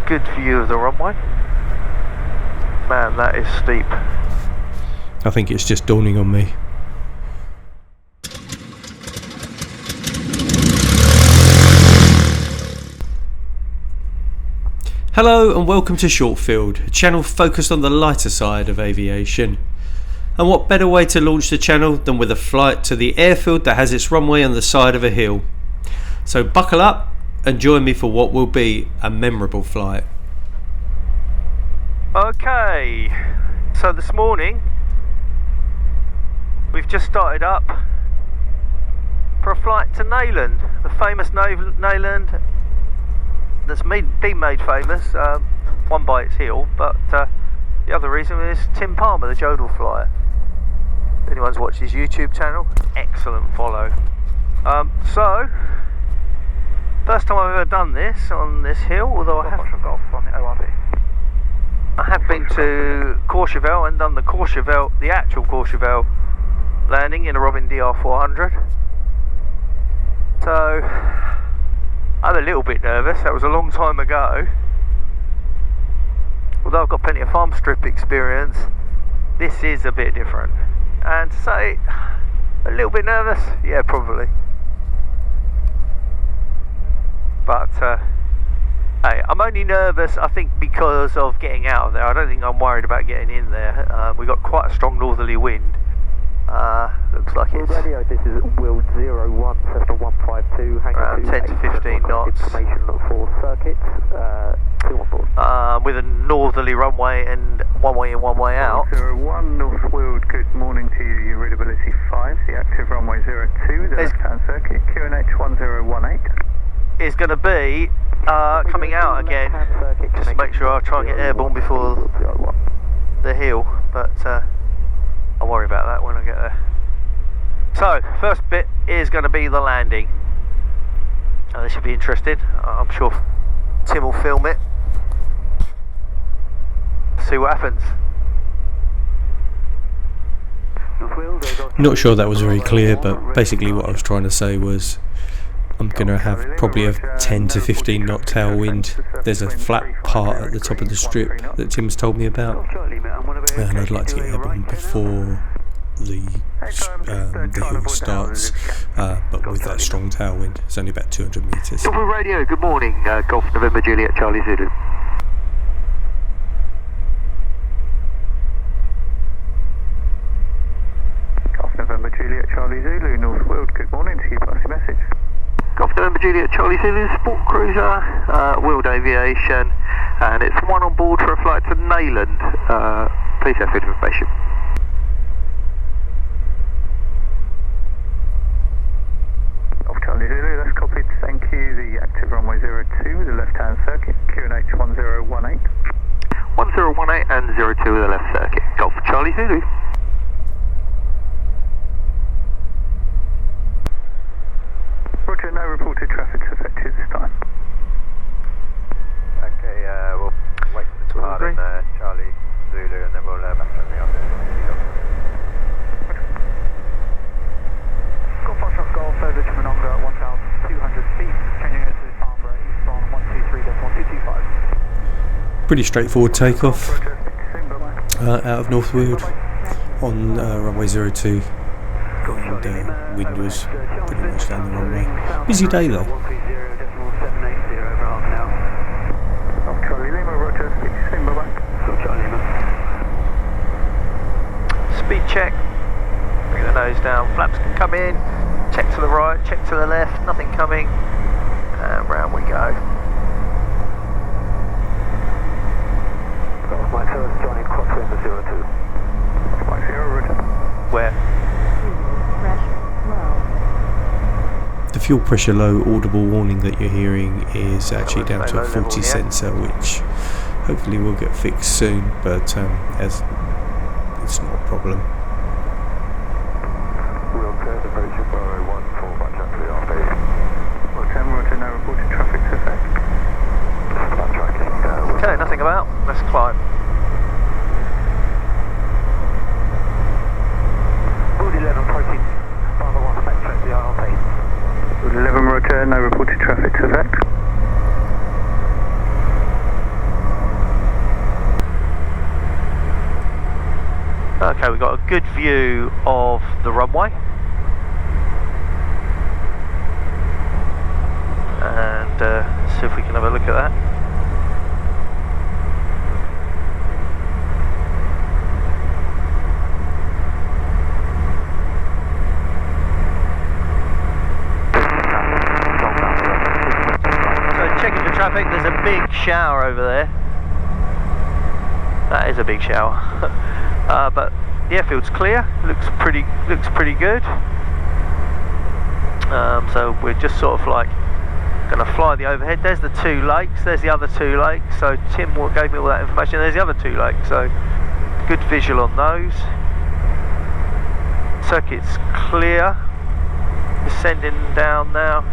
good view of the runway. Man, that is steep. I think it's just dawning on me. Hello and welcome to Shortfield, a channel focused on the lighter side of aviation. And what better way to launch the channel than with a flight to the airfield that has its runway on the side of a hill. So buckle up and join me for what will be a memorable flight. Okay, so this morning we've just started up for a flight to Neyland, the famous Nayland that's been made famous, one by its hill, but the other reason is Tim Palmer, the Jodel flyer. If anyone's watched his YouTube channel, excellent follow. So, first time I've ever done this on this hill, although I have been to Courchevel and done the actual Courchevel landing in a Robin DR400. So, I'm a little bit nervous. That was a long time ago. Although I've got plenty of farm strip experience, this is a bit different. And to say, a little bit nervous? Yeah, probably. But, hey, I'm only nervous, I think, because of getting out of there. I don't think I'm worried about getting in there. We got quite a strong northerly wind. Looks like it's radio, this is Weald 01, Cessna 152, around 10 to 15 knots. Information for circuits, 214. With a northerly runway and one way in, one way out. 01 North Weald, good morning to you. Your readability 5, the active runway 02, the left-hand circuit, QNH 1018. Is going to be coming out again. Just make sure I try and get airborne before the hill, but I'll worry about that when I get there. So, first bit is going to be the landing. This should be interesting. I'm sure Tim will film it. See what happens. Not sure that was very clear, but basically what I was trying to say was I'm going to have probably a 10 to 15 knot tailwind. There's a flat part at the top of the strip that Tim's told me about, and I'd like to get airborne before the hill starts, but with that strong tailwind. It's only about 200 metres. Shortfield Radio, good morning, Golf November Juliet Charlie Zulu. Golf November Juliet Charlie Zulu, North Weald, good morning to you, pass your message. Golf November Juliet Charlie Zulu, SportCruiser, Weald Aviation, and it's one on board for a flight to Neyland. Please have good information. Golf Charlie Zulu, that's copied, thank you. The active runway 02, the left-hand circuit, QNH 1018. 1018 and 02 with the left circuit. Golf Charlie Zulu. Roger, no reported traffic affected this time. Okay, we'll wait for the depart in Charlie Zulu and then we'll back on the other. Golf Foxtrot Golf over to Mononga at 1,200 feet, changing it to Farnborough eastbound 123.125. Pretty straightforward takeoff out of North Weald on runway 02. And wind was pretty much down the runway. Busy day though. Speed check. Bring the nose down. Flaps can come in. Check to the right. Check to the left. Nothing coming. And round we go. My first joining crosswind to 02. Where? The fuel pressure low audible warning that you're hearing is actually down to a 40 sensor, which hopefully will get fixed soon, but as it's not a problem. We'll turn approaching Burrow 1 for back up to the RP. Roger, no reported traffic effect. Backtracking. Okay, nothing about. Let's climb. Wood 11 approaching Bravo 1 Spectre at the RP. Wood 11, Roger, no reported traffic effect. Okay, we've got a good view of the runway. And see if we can have a look at that. So checking for traffic, there's a big shower over there. That is a big shower. But the airfield's clear, looks pretty good. So we're just sort of like going to fly the overhead. There's the two lakes, there's the other two lakes. So Tim gave me all that information. There's the other two lakes, so good visual on those. Circuit's clear. Descending down now.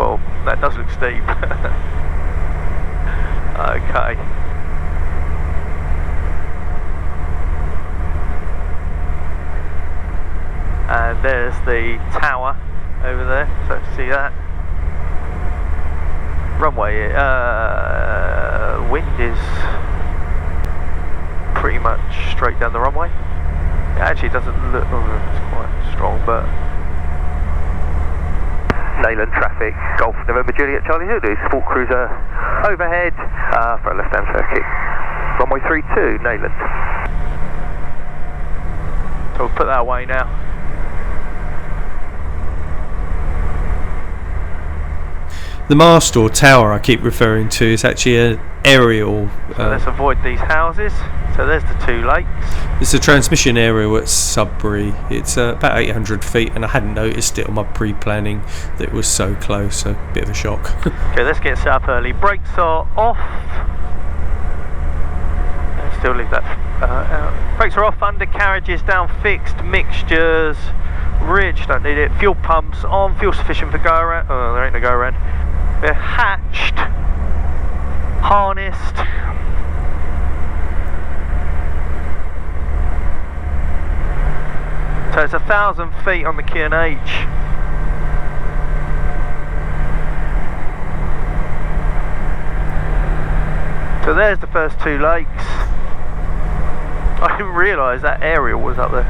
Oh, that does look steep. Okay. And there's the tower over there, so see that. Runway, wind is pretty much straight down the runway. It actually doesn't look, it's quite strong, but... Nayland traffic, Golf November Juliet Charlie Zulu, SportCruiser overhead for a left-hand circuit. Runway 32, Neyland. So we'll put that away now. The mast or tower I keep referring to is actually an aerial. So let's avoid these houses. So there's the two lakes. It's a transmission area at Sudbury. It's about 800 feet, and I hadn't noticed it on my pre-planning that it was so close. So a bit of a shock. Okay, let's get set up early. Brakes are off. Still leave that out. Brakes are off. Undercarriages down fixed. Mixtures. Ridge, don't need it. Fuel pumps on. Fuel sufficient for go around. Oh, there ain't no go around. We're hatched, harnessed. So it's 1,000 feet on the Q&H. So there's the first two lakes. I didn't realise that aerial was up there.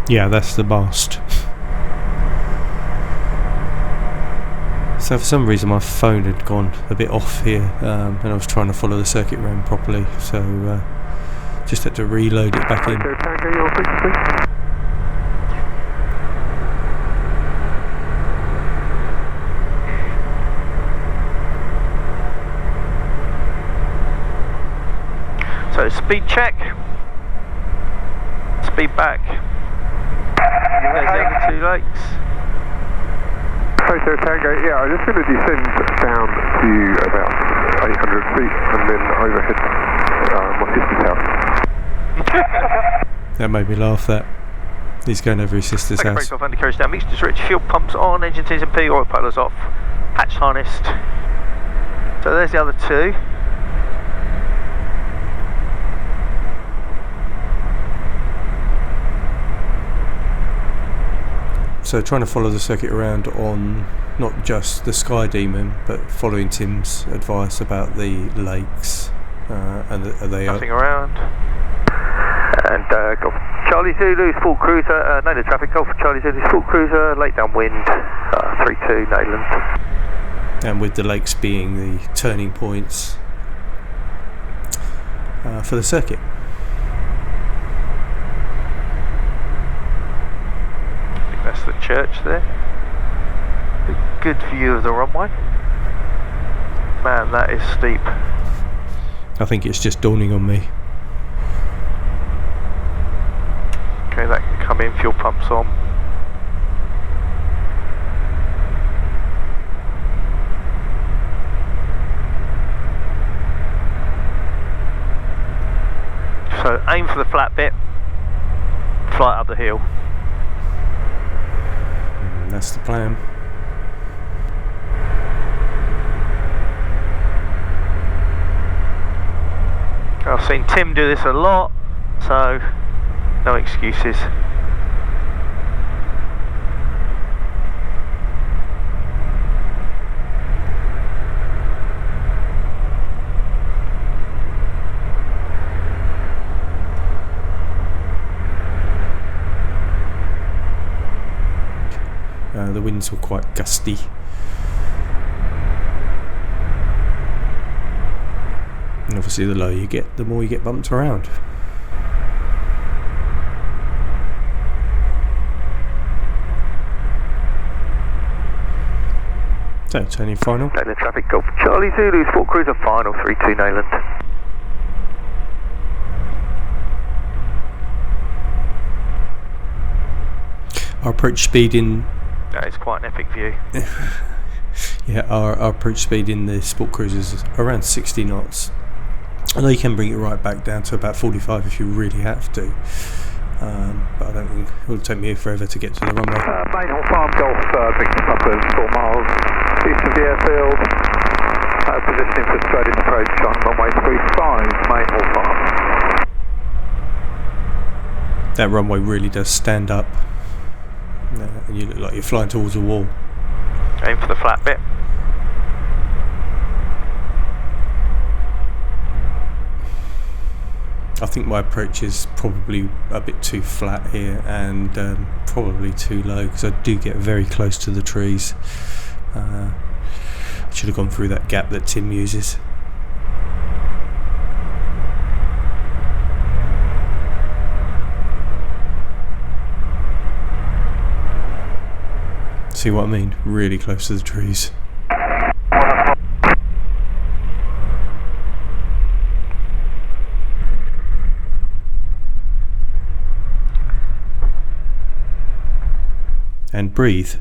Yeah, that's the mast. So for some reason my phone had gone a bit off here, and I was trying to follow the circuit around properly, so just had to reload it back in. So speed check, speed back. There's the other two lakes. Hotel Tango, yeah, I'm just going to descend down to about 800 feet and then overhead my sister's house. That made me laugh, that. He's going over his sister's house. Brake off, undercarriage down, mixtures rich, fuel pumps on, engine T's and P, oil puddlers off, hatch harnessed. So there's the other two. So trying to follow the circuit around on not just the Sky Demon, but following Tim's advice about the lakes, and are they nothing around. And Golf Charlie Zulu, SportCruiser, Nayland traffic, Golf Charlie Zulu, SportCruiser, late downwind, 32 Nayland. And with the lakes being the turning points for the circuit. That's the church there. A good view of the runway. Man, that is steep. I think it's just dawning on me. Okay, that can come in, fuel pumps on. So aim for the flat bit, fly up the hill. That's the plan. I've seen Tim do this a lot, so no excuses. winds were quite gusty. And obviously the lower you get, the more you get bumped around. So, turning final. Nayland traffic, Golf Charlie Zulu, SportCruiser final, 32 Nayland. Our approach speed in... That is quite an epic view. Yeah, our approach speed in the SportCruiser is around 60 knots. Although you can bring it right back down to about 45 if you really have to. But I don't think it will take me forever to get to the runway. Main Farm Golf, picking up at 4 miles east of the airfield. Positioning for straight in approach on runway 35, Main Farm. That runway really does stand up. And you look like you're flying towards a wall. Aim for the flat bit. I think my approach is probably a bit too flat here and probably too low because I do get very close to the trees. I should have gone through that gap that Tim uses. See what I mean? Really close to the trees. And breathe.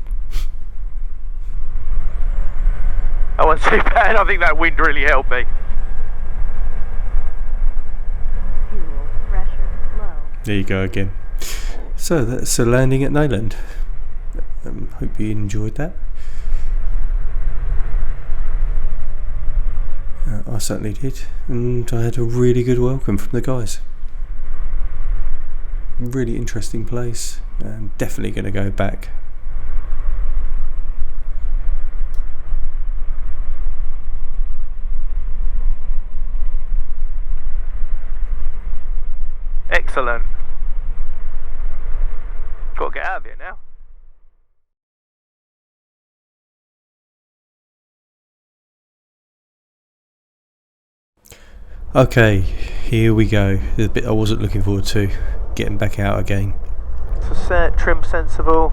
That wasn't too bad. I think that wind really helped me. Fuel pressure low. There you go again. So that's a landing at Neyland. Hope you enjoyed that. I certainly did, and I had a really good welcome from the guys. Really interesting place, and definitely going to go back. Excellent. Got to get out of here now. Okay, here we go. The bit I wasn't looking forward to, getting back out again. So set, trim sensible.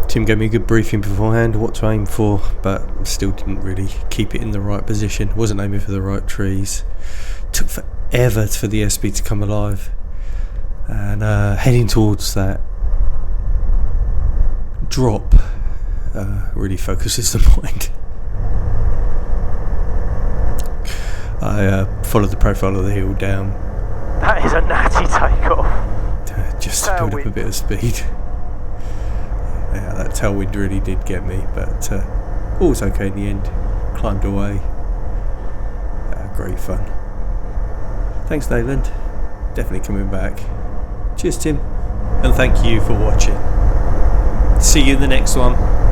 Tim gave me a good briefing beforehand what to aim for, but still didn't really keep it in the right position. Wasn't aiming for the right trees. Took forever for the airspeed to come alive. And heading towards that drop really focuses the mind. I followed the profile of the hill down. That is a natty takeoff. Just to build up a bit of speed. Yeah, that tailwind really did get me, but all was okay in the end. Climbed away. Great fun. Thanks, Nayland. Definitely coming back. Cheers, Tim. And thank you for watching. See you in the next one.